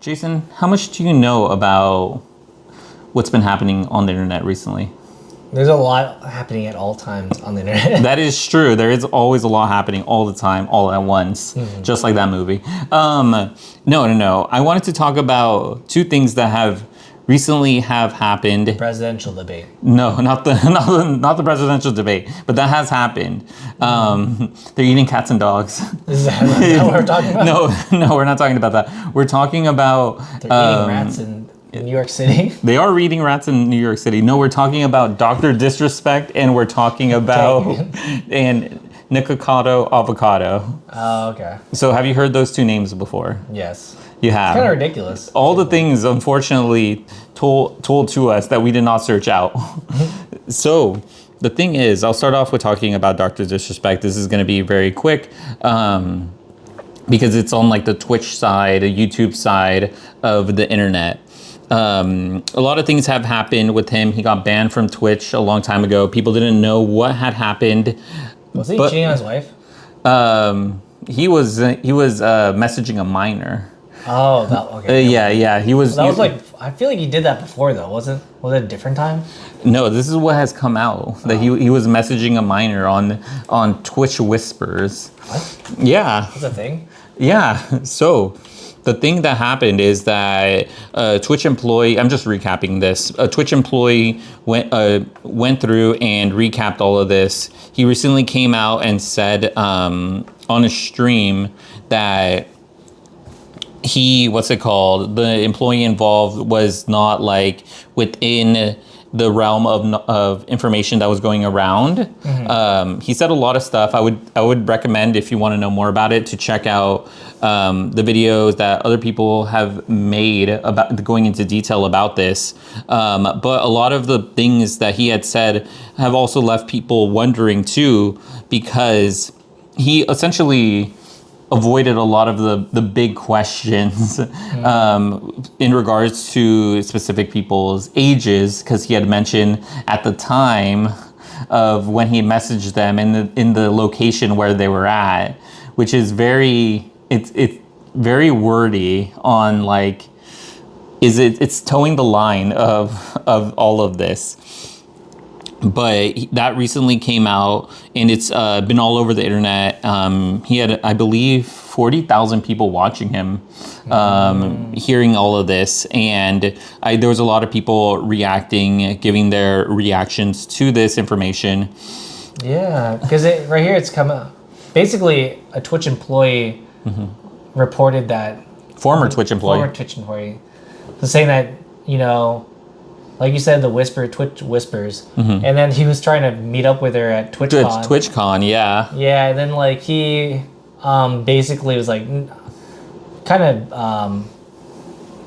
Jason, how much do you know about what's been happening on the internet recently? There's a lot happening at all times on the internet. That is true. There is always a lot happening all the time, all at once, just like that movie. No. I wanted to talk about two things that have recently have happened. Presidential debate. No, not the presidential debate, but that has happened. They're eating cats and dogs. Is that what we're talking about? No, we're not talking about that. We're talking about They're eating rats in New York City. They are eating rats in New York City. No, we're talking about Dr. Disrespect, and we're talking about and Nikocado Avocado. Oh, okay. So have you heard those two names before? Yes. You have. It's kind of ridiculous. All the things, unfortunately, told to us that we did not search out. So the thing is, I'll start off with talking about Dr. Disrespect. This is going to be very quick. Because it's on like the Twitch side, a YouTube side of the internet. A lot of things have happened with him. He got banned from Twitch a long time ago. People didn't know what had happened. Was he cheating on his wife? He was messaging a minor. Oh, that, okay. Yeah. He was. That was like, I feel like he did that before though. Was it a different time? No, this is what has come out. That he was messaging a minor on Twitch Whispers. What? Yeah. That's a thing? Yeah. So the thing that happened is that a Twitch employee, I'm just recapping this. A Twitch employee went through and recapped all of this. He recently came out and said on a stream that the employee involved was not like within the realm of information that was going around. He said a lot of stuff. I would recommend, if you want to know more about it, to check out the videos that other people have made about going into detail about this. But a lot of the things that he had said have also left people wondering too, because he essentially avoided a lot of the big questions in regards to specific people's ages, because he had mentioned at the time of when he messaged them in the location where they were at, which is it's very wordy on like, it's towing the line of all of this. But that recently came out, and it's been all over the internet. He had, I believe, 40,000 people watching him, hearing all of this. And there was a lot of people reacting, giving their reactions to this information. Yeah, because right here it's come out. Basically, a Twitch employee reported that... Former Twitch employee. So saying that, like you said, Twitch Whispers, and then he was trying to meet up with her at TwitchCon. TwitchCon, yeah. Yeah, and then like he basically was like,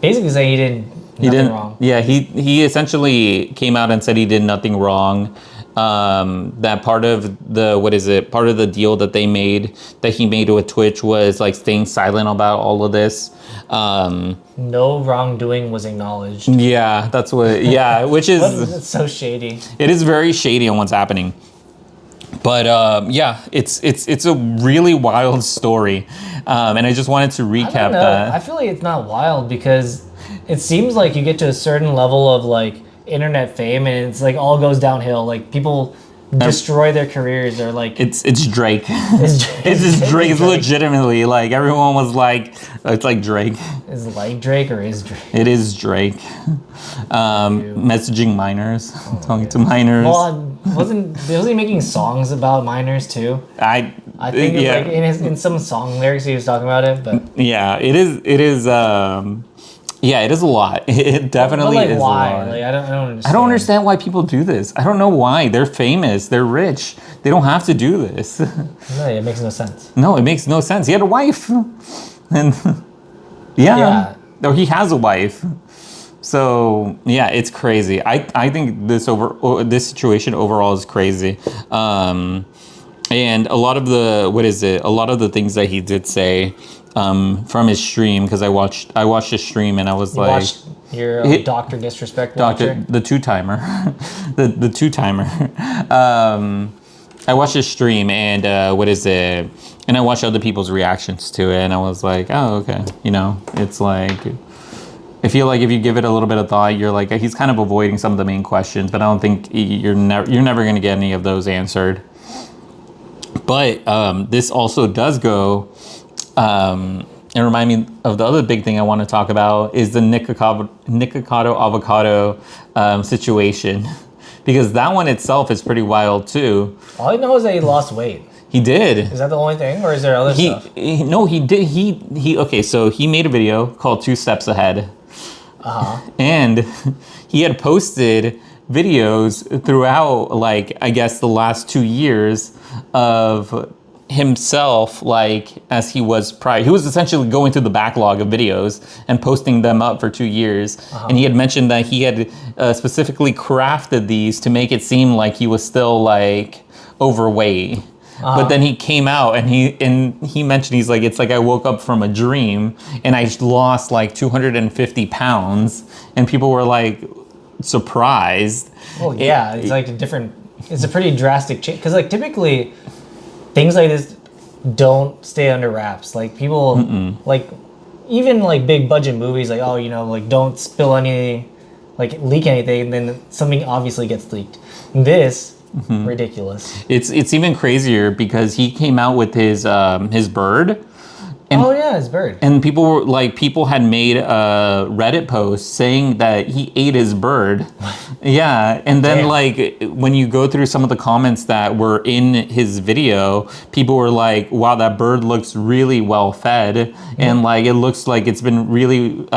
basically saying he did nothing wrong. Yeah, he essentially came out and said he did nothing wrong. That part of the deal that he made with Twitch was like staying silent about all of this. No wrongdoing was acknowledged. Yeah, that's what. Yeah, which is it's so shady. It is very shady on what's happening. But yeah, it's a really wild story, and I just wanted to recap that. I feel like it's not wild because it seems like you get to a certain level of like internet fame and it's like all goes downhill. Like people destroy their careers, or like it's Drake. It's Drake. It's legitimately like everyone was like, it's like Drake. Is it like Drake or is Drake? It is Drake. Messaging minors, talking to minors. Well, wasn't he making songs about minors too? I think like in some song lyrics he was talking about it, but yeah, it is. Yeah, it is a lot. It definitely like is why? a lot. Like, I don't understand. I don't understand why people do this. I don't know why. They're famous. They're rich. They don't have to do this. No, it makes no sense. No, it makes no sense. He had a wife. And yeah. Or he has a wife. So yeah, it's crazy. I think this situation overall is crazy. And a lot of the things that he did say from his stream, because I watched his stream and I was watched your Dr. Disrespect watcher? The two-timer. the two-timer. I watched his stream and and I watched other people's reactions to it, and I was like, oh, okay. It's like I feel like if you give it a little bit of thought, you're like, he's kind of avoiding some of the main questions, but I don't think you're never going to get any of those answered. But this also does go and remind me of the other big thing I want to talk about is the Nikocado avocado situation, because that one itself is pretty wild too. All I know is that he lost weight. He did. Is that the only thing, or is there other stuff? No, he did. He okay. So he made a video called 2 Steps Ahead, and he had posted videos throughout, like, I guess the last 2 years of himself, like, as he was prior. He was essentially going through the backlog of videos and posting them up for 2 years. And he had mentioned that he had specifically crafted these to make it seem like he was still, like, overweight. But then he came out and he mentioned, he's like, it's like I woke up from a dream and I lost like 250 pounds, and people were like surprised. Well, yeah, it's like it's a pretty drastic change, because like typically things like this don't stay under wraps. Like people like even like big budget movies, like, oh, you know, like don't spill any, like leak anything, and then something obviously gets leaked. This ridiculous. It's even crazier because he came out with his bird. And, oh yeah, his bird. And people had made a Reddit post saying that he ate his bird. Yeah, and then like when you go through some of the comments that were in his video, people were like, "Wow, that bird looks really well fed, and like it looks like it's been really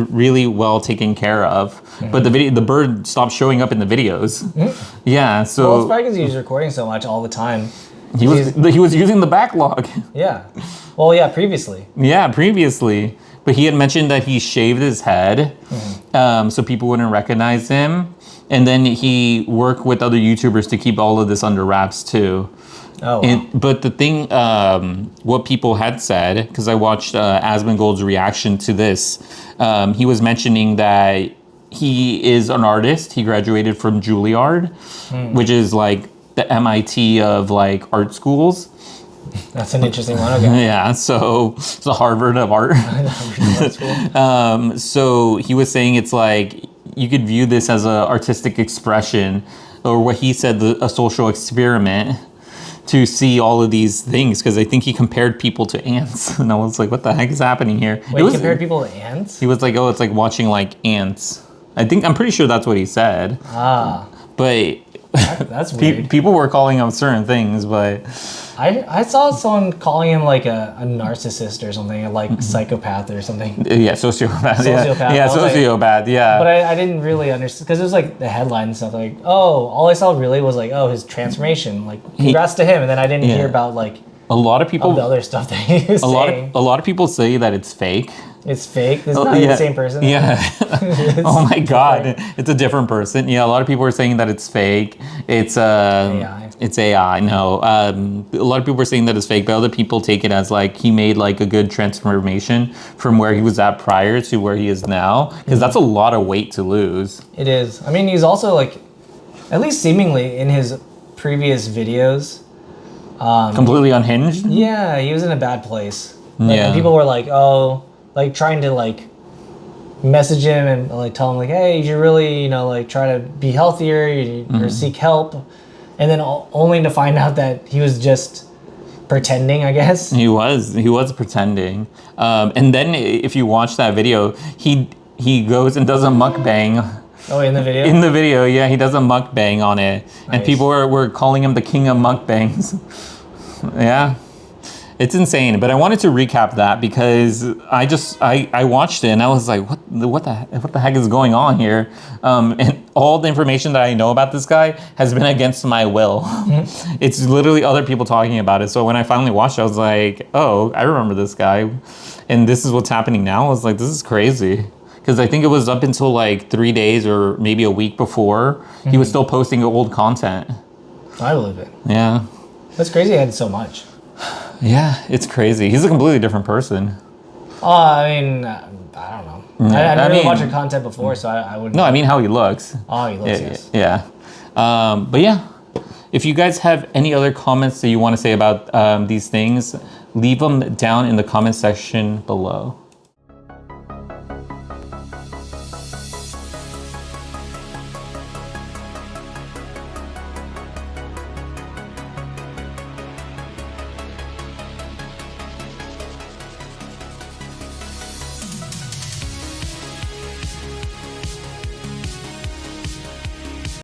really well taken care of." But the bird stopped showing up in the videos. Yeah, so well, it's probably because he's recording so much all the time. He was using the backlog. Yeah. Well, yeah, previously. Yeah, previously. But he had mentioned that he shaved his head so people wouldn't recognize him. And then he worked with other YouTubers to keep all of this under wraps too. Oh, wow. But the thing, what people had said, because I watched Asmongold's reaction to this, he was mentioning that he is an artist. He graduated from Juilliard, which is like the MIT of like art schools. That's an interesting one. Okay. Yeah, so it's the Harvard of art. So he was saying it's like you could view this as an artistic expression, or what he said, a social experiment, to see all of these things, because I think he compared people to ants, and I was like, what the heck is happening here? Wait, he compared people to ants? He was like, oh, it's like watching like ants. I'm pretty sure that's what he said. But that's weird. People were calling him certain things, but I saw someone calling him like a narcissist or something, like psychopath or something. Yeah, sociopath. Sociopath. Yeah, sociopath. Like, yeah. But I didn't really understand, because it was like the headline and stuff. Like, oh, all I saw really was like, oh, his transformation. Like, congrats to him. And then I didn't hear about like a lot of people, the other stuff that he was saying. A lot of people say that it's fake. It's fake. This is not the same person. Yeah. Oh my God, it's a different person. Yeah, a lot of people are saying that it's fake. It's AI. It's AI. No, a lot of people are saying that it's fake, but other people take it as like he made like a good transformation from where he was at prior to where he is now, because that's a lot of weight to lose. It is. I mean, he's also like, at least seemingly in his previous videos, completely unhinged. Yeah, he was in a bad place. And people were like, oh, like trying to like message him and like tell him like, hey, you should really, you know, like try to be healthier or seek help, and then only to find out that he was just pretending, I guess. He was pretending. And then if you watch that video, he goes and does a mukbang. Oh, in the video? In the video, yeah, he does a mukbang on it. Nice. And people were calling him the king of mukbangs. Yeah. It's insane, but I wanted to recap that because I watched it and I was like, what the heck is going on here? And all the information that I know about this guy has been against my will. It's literally other people talking about it. So when I finally watched it, I was like, oh, I remember this guy, and this is what's happening now. I was like, this is crazy. Because I think it was up until like 3 days or maybe a week before, he was still posting old content. I believe it. Yeah. That's crazy he had so much. Yeah, it's crazy. He's a completely different person. I mean, I don't know. I didn't really watch your content before, so I wouldn't. No, I mean how he looks. Oh, he looks, yes. Yeah. But yeah, if you guys have any other comments that you want to say about these things, leave them down in the comment section below.